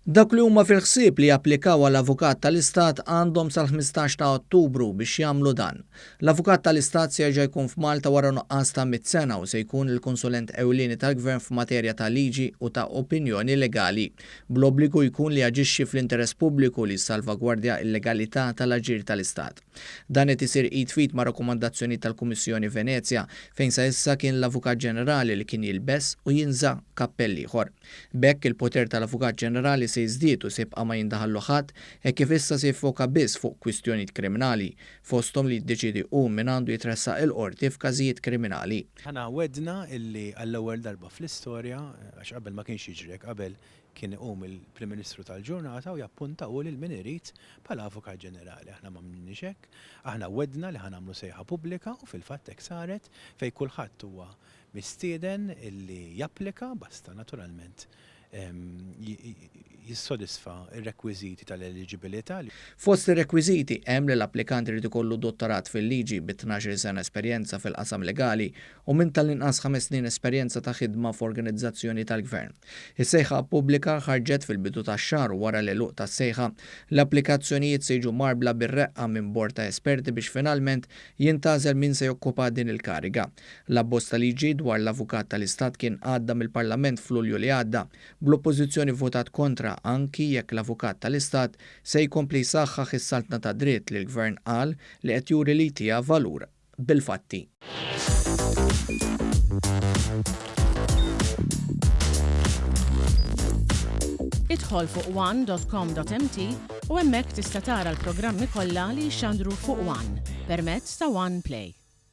Dak li huma fil-ħsieb li japplikaw għall-Avukat tal-Istat għandhom sal-15 ta' Ottubru biex jagħmlu dan. L-Avukat tal-Istat se jerġa' jkun f'Malta wara nuqqas ta' 100 sena u se jkun il-konsulent ewlieni tal-Gvern f'materja ta' liġi u ta' opinjoni legali, bl-obbligu jkun li jaġixxi fl-interess pubbliku li salvagwardja l-legalità tal-aġir tal-Istat. Dan qed isir id fit ma' rakkomandazzjoni tal-Kummissjoni Venezja fejn sa issa kien l-Avukat Ġenerali li kien jilbes u jinża kappell ieħor. B'hekk il-poter tal-Avukat Ġenerali se jiżdied u se jibqa' ma jindaħallu ħadd hekk kif issa se jiffoka biss fuq kwistjonijiet kriminali fosthom li jiddeċiedi hu min għandu jitressaq il-qorti f'każijiet kriminali. Ħana wedna illi għall-ewwel darba fl-istorja għax qabel ma kienx jiġri qabel kien iqum il-Prim Ministru tal-ġurnata u jappuntaw lil min irid bħala Avukat Ġenerali. Aħna ma m'għamilniex hekk, aħna wedna li ħanamlu sejħa pubblika u fil-fatt hekk saret fejn kulħadd huwa mistieden illi japplika basta naturalment jissodisfa ir-rekwiżiti tal-eligibilità. Fost ir-rekwiżiti hemm li l-applikant irid ikollu dottorat fil-liġi bi 12 sena esperjenza fil-qasam legali u minn tal-inqas 5 snin esperjenza ta' ħidma f'organizzazzjoni tal-Gvern. Is-sejħa pubblika ħarġet fil-bidu tax-xahar wara l-għeluq tas-sejħa l-applikazzjonijiet se jiġu marbla bir-reqqa minn bord ta' esperti biex finalment jintgħażel min se jokkupa din il-kariga. L-abbozz ta' liġi dwar l-Avukat tal-Istat kien għadda mill-Parlament f'Lulju li għadda bl-oppożizzjoni votat kontra anki jekk l-Avukat tal-Istat se jkompli jsaħħaħ is-saltna ta' dritt li l-Gvern qal li qed juri li tiegħu valur bil-fatti. Idħol fuq one.com.mt u hemmhekk tista' tara l-programmi kollha li jxandru fuq One permezz ta' One Play.